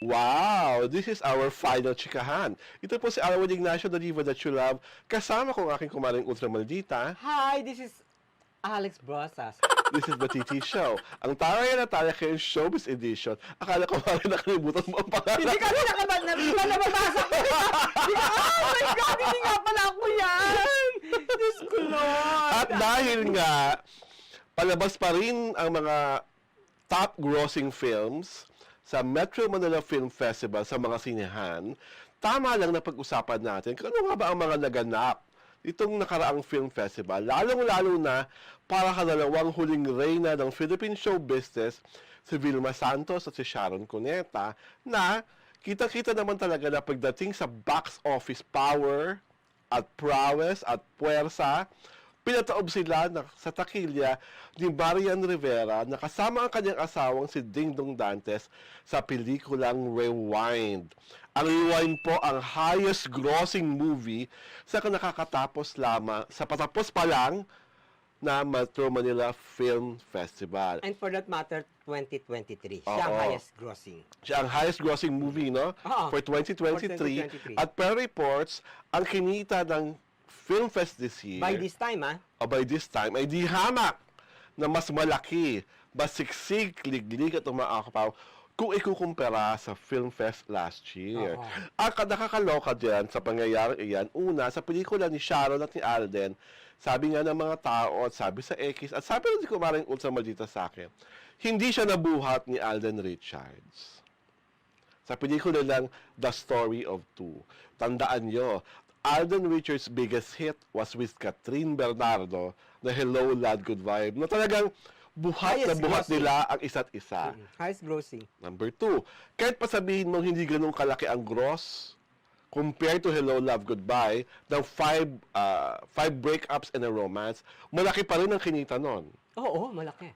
Wow! This is our final chikahan. Ito po si Arwen Ignacio, the diva that you love. Kasama ko ang aking kumaring ultra maldita. Hi, this is Alex Brosas. This is the TT Show. Ang Taray na Taray kayo Showbiz Edition. Akala ko parang nakalimutan mo ang pangalan. Hindi ka rin nababasa ko. Oh my God, hindi nga pala ako yan. Diyos ko, Lord. At dahil nga, palabas pa rin ang mga top grossing films sa Metro Manila Film Festival sa mga sinehan, tama lang na pag-usapan natin kung ano nga ba ang mga naganap itong nakaraang film festival, lalong-lalo na para kanalawang huling reyna ng Philippine show business, si Vilma Santos at si Sharon Cuneta, na kita-kita naman talaga na pagdating sa box office power at prowess at puwersa, pinataob sila sa takilya ni Marian Rivera na kasama ang kanyang asawang si Dingdong Dantes sa pelikulang Rewind. Ang Rewind po ang highest grossing movie sa nakakatapos lamang, sa patapos pa lang na Metro Manila Film Festival. And for that matter, 2023. Siya ang Oo. highest grossing. Siya ang highest grossing movie, no? Oo. For 2023. For 2023. At per reports, ang kinita ng Film Fest this year, By this time, by this time, ay di hamak na mas malaki, basiksik, liglig at umaakapaw kung ikukumpara sa Film Fest last year. Oo. Ang nakakaloka dyan sa pangyayari iyan, una, sa pelikula ni Sharon at ni Alden, sabi nga ng mga tao at sabi sa X, at sabi rin si Kumaring Ulsa Maldita sa akin, hindi siya nabuhat ni Alden Richards. Sa pelikula lang The Story of Two. Tandaan nyo, Alden Richards' biggest hit was with Catherine Bernardo, na Hello Lad Good Vibe, na talagang buhat na Highest buhat grossing. nila ang isa't isa. Highest grossing. Number 2, kahit pa sabihin mong hindi ganun kalaki ang gross, compared to Hello Love Goodbye, ng 5 breakups and a romance, malaki pa rin ang kinita nun. Oo, malaki.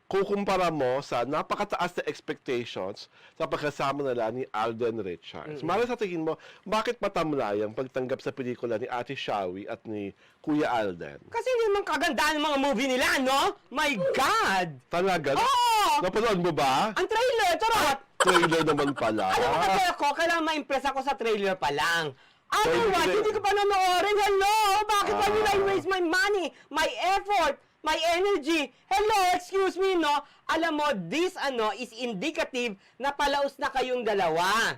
Kukumpara mo sa napakataas na expectations sa pagkasama nila ni Alden Richards. Mara sa tingin mo, bakit matamlay ang pagtanggap sa pelikula ni Ate Shawi at ni Kuya Alden? Kasi hindi naman kagandaan ng mga movie nila, no? My God! Talaga? Oo! Napanood mo ba? Ang trailer, charot! Trailer naman pala. Alam mo kasi ako, kailangan ma-impress ako sa trailer pa lang. Otherwise, hindi- hindi ko pa nanoorin. Hello! Bakit why will I waste my money, my effort, my energy? Hello, excuse me, no? Alam mo, this is indicative na palaos na kayong dalawa.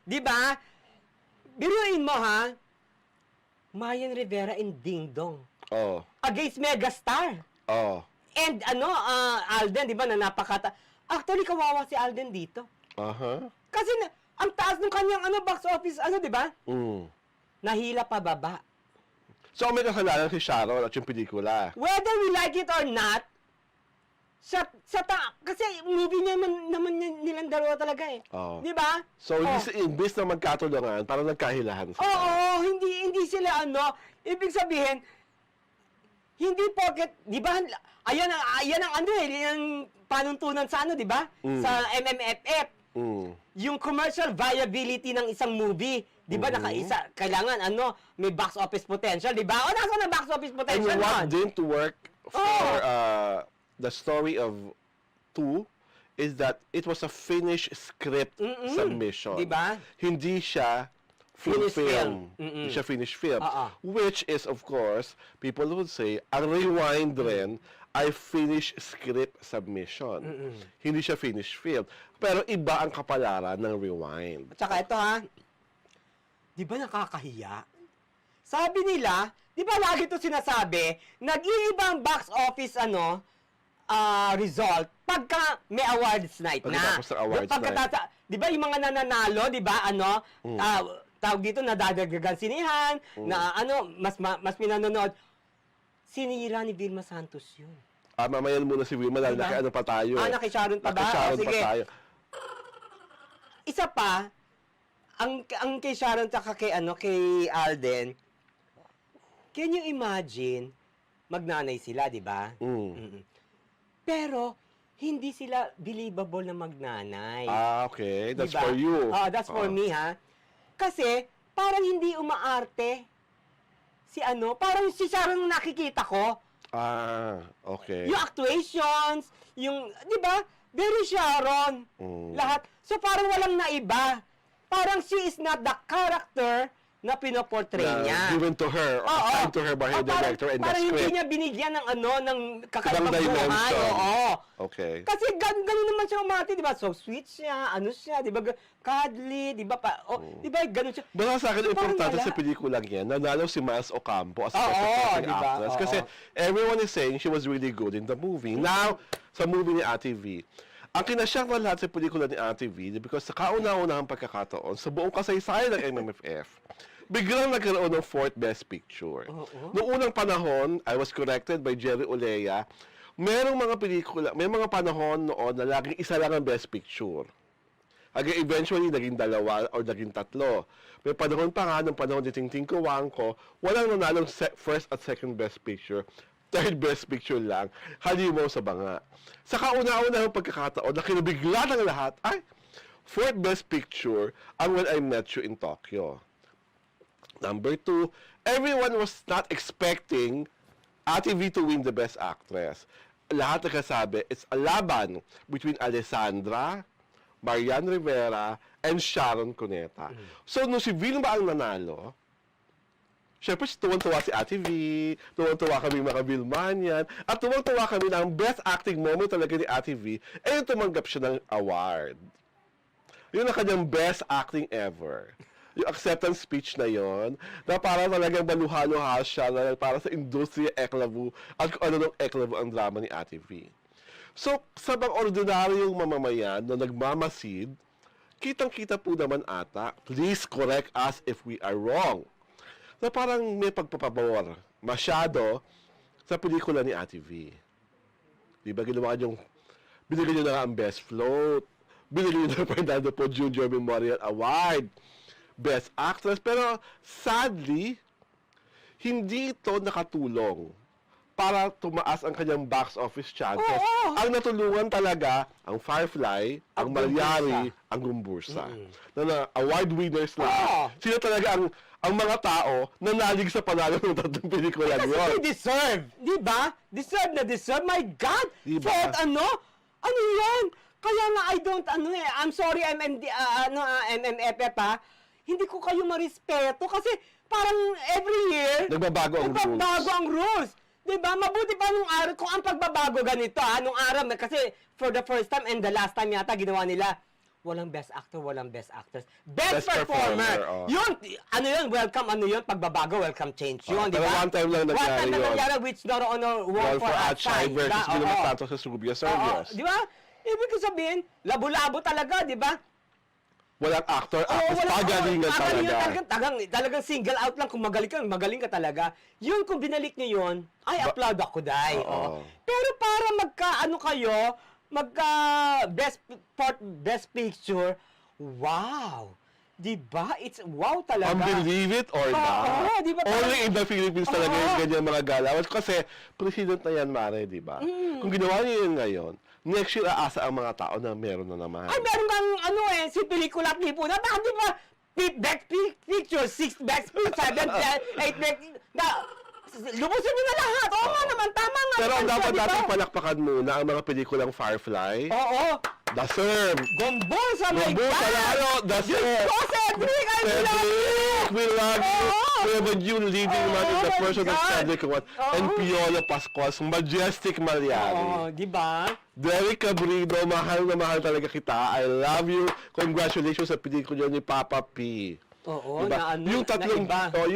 Di ba? Biruin mo, ha? Marian Rivera and Ding Dong. Oh. Against megastar. Oh. And Alden, di ba, na napakata... Actually, kawawa si Alden dito. Aha. Kasi ang taas ng kanyang box office, di ba? Nahila pa baba. So, may kasalanan si Sharon at yung pelikula. Whether we like it or not, kasi movie niya naman nilang dalawa talaga eh. Oh. Di ba? So, imbis na magkatulungan, parang nagkahilahan sila. Oo, hindi sila ibig sabihin, hindi porket, di ba, ayan ang yung panuntunan sa di ba? Sa MMFF. Yung commercial viability ng isang movie, di ba, kailangan, may box office potential, di ba? O, nasa na box office And potential what nun? didn't work for the story of Two is that it was a finished script submission. Diba? Hindi siya full Finished film. film. Hindi siya finished film. Oo. Which is, of course, people would say, ang Rewind rin ay finished script submission. Hindi siya finished film. Pero iba ang kapalaran ng Rewind. Tsaka ito di ba nakakahiya? Sabi nila, di ba lagi ito sinasabi, nag-iibang box office result pagka may awards night na. Pagkatapos ng awards night. Di ba yung mga nananalo, di ba, tawag dito, nadadagdagan sinihan, na mas pinanonood. Sinira ni Vilma Santos yun. Mamayan muna si Wilma dahil Diba? naki-ano pa tayo. Naki Sharon pa ba? Naki-Sharon pa Sige. tayo. Isa pa, ang kay Sharon tsaka kay Alden, can you imagine, magnanay sila, di ba? Pero, hindi sila believable na magnanay. Okay. That's Diba? for you. That's for me, ha? Kasi, parang hindi umaarte. Parang si Sharon nakikita ko. Okay. Yung actuations, di ba? Very Sharon. Lahat. So parang walang naiba. Parang she is not the character na pinoportray niya. Given to her, or Oo. assigned to her by her Parang- director and the parang hindi script. niya binigyan ng ng kakaibang Ibang buhay. dimension. Oo. Okay. Kasi ganun naman siya umati, di ba? So sweet siya, ano siya, di ba? Cuddly, di ba? Di ba? Ganun siya. Baka sa akin, So, parang importante wala. sa pelikulang yan, nanalo si Miles Ocampo as a Oo, best supporting diba? actress. Oo. Kasi everyone is saying she was really good in the movie. Now, sa movie ni Ate V, ang kinasyak na lahat sa pelikula ni Ate V, because sa kauna-unahang pagkakataon, sa buong kasaysayan ng MMFF, biglang nagkaroon ng 4th Best Picture. Noong unang panahon, I was corrected by Jerry Olea, merong mga pelikula, may mga panahon noon na laging isa lang ang Best Picture. Hanggang eventually, naging 2 or naging 3. May panahon pa nga, ng panahon ni Tingting Cojuangco, walang nanalong first at second Best Picture. 3rd Best Picture lang, halimaw sa banga. Sa kauna-unahang pagkakataon, na kinabigla ng lahat, ay, 4th Best Picture ang When I Met You in Tokyo. Number 2, everyone was not expecting Ate V to win the Best Actress. Lahat nagkasabi, it's a laban between Alessandra, Marian Rivera, and Sharon Cuneta. So, nung si Vilma ang nanalo, syempre, tuwang-tuwa si Ate V, tuwang-tuwa kami mga Vilmanian, at tuwang-tuwa kami na ang best acting moment talaga ni Ate V, ay yung tumanggap siya ng award. Yun ang kanyang best acting ever. Yung acceptance speech na yon, na para talagang maluha-luha siya, na para sa industriya eklavu, at kung ano ng eklavu ang drama ni Ate V. So, sa bang ordinaryong mamamayan na nagmamasid, kitang-kita po naman ata, please correct us if we are wrong, na parang may pagpapabor masyado sa pelikula ni Ate V. Di ba ginawa niyong, binigyan niyo na nga ang Best Float, binigyan niyo na Fernando Po Jr. Memorial Award, Best Actress, pero sadly, hindi ito nakatulong para tumaas ang kanyang box office chances. Oo. Ang natulungan talaga, ang Firefly, ang Ang Malyari, ang Gumbursa. Na award winners lang. Oo. Sila talaga ang mga tao na nalig sa panalo ng tatlong pelikula Kasi yun. they deserve. Di ba? Deserve na deserve. My God! Diba? Fourth ano? Ano yan? Kaya nga I don't, I'm sorry, MMFF ha. Hindi ko kayo marespeto kasi parang every year, Nagbabago ang nagbabago rules. ang rules. Diba? Mabuti pa nung araw, kung ang pagbabago ganito nung araw, kasi for the first time and the last time yata ginawa nila, walang best actor, walang best actress. Best performer. oh. Yun, ano yun, welcome, pagbabago, welcome change yun, di Pero ba? one time lang One nangyari time lang yun. nangyari, which not honor Well, won for Achay versus diba? Guillermo Oo. Santos sa Subia Oo, Servios. di ba? Ibig ko sabihin, labo-labo talaga, di ba? Walang actor, Oo, actress, pagalingan talagang single out lang kung magaling ka talaga. Yun, kung binalik niyo yun, ay, applaud ako, dahil. Oo. Pero para best picture, wow. Di ba? It's wow talaga. Believe it or not. Oo, di ba? Only in the Philippines talaga Oo. yung ganyan mga galawan. Kasi president na yan, Mare, di ba? Mm. Kung ginawa niyo yun ngayon, next year aasa ang mga tao na meron na naman. Ay, meron kang si pelikula at lipo na. Bakit di ba? Best picture, 6 best picture, 7, 8 best lubusin mo na lahat. Oo nga naman, tama nga. Pero ang naman siya, dapat di ba? natin palakpakan muna ang mga pelikulang Firefly, Oo. The Serve, Gombosa, my Gombo, God! Salaro, The Serve, Oh, Cedric, I love you! Cedric, we love you. Oo. We have a new leading man in the Oh my person of God. Cedric Juan and Oo. Piolo Pascual, Majestic Malyari. Oo, di ba? Derek Cabrino, mahal na mahal talaga kita. I love you. Congratulations sa pelikula ni Papa P. Oo, Diba? Yung tatlong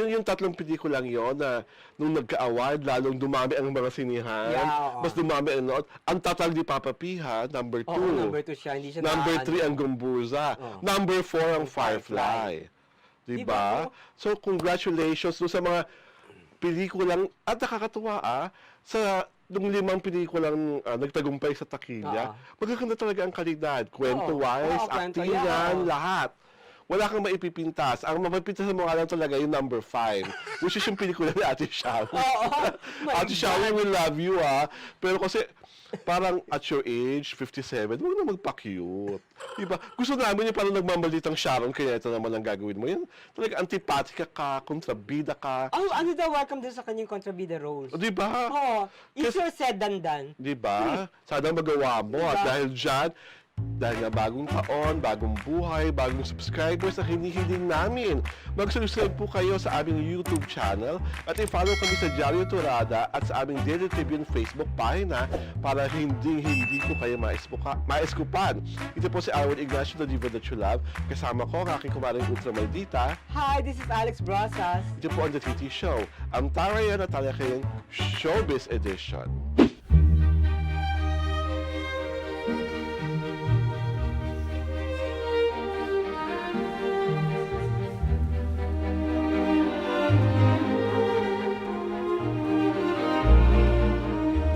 yung tatlong pelikulang yon na nung nagka-award lalong dumami ang mga sinihan. Yeah, oo. Mas dumami ang nood. Ang tatag ni Papa P ha, number 2. Oo, number 2 siya. Hindi siya Number na- 3 ang Gumburza. Oo. Number 4 ang Ang Firefly. Firefly. Diba? Diba? So congratulations dun sa mga pelikulang at nakakatuwa sa nung 5 pelikulang nagtagumpay sa takilya. Oo. Magaganda talaga ang kalidad. Kwento-wise, Oo, kwento, actingan, yeah. lahat. wala kang maipipintas. Ang mapipintas mo nga lang talaga yung number 5, which is yung pelikula ni Ate Shawi. Oo. Ate Shawi, we love you, ha. Pero kasi, parang at your age, 57, huwag na magpa-cute. Diba? Gusto namin yung parang nagmamalitang Sharon, kaya ito naman ang gagawin mo. Yan, talaga antipatika ka, kontrabida ka. Oh, ano daw, welcome din sa kanyang kontrabida roles. O, diba? Oo. Easier said than done. Diba? Sana magawa mo. At Diba? dahil dyan, dahil nga bagong taon, bagong buhay, bagong subscribers na hinihiling namin. Mag-subscribe po kayo sa aming YouTube channel at i-follow kami sa Diario Turada at sa aming Daily Tribune Facebook pagina para hindi ko kayo maeskupan. Ito po si Arwen Ignacio, the diva that you love. Kasama ko ang aking kumaring Ultra Maldita. Hi, this is Alex Brasas. Ito po ang The TT Show. Ang Tara yan at Talya kayong Showbiz Edition.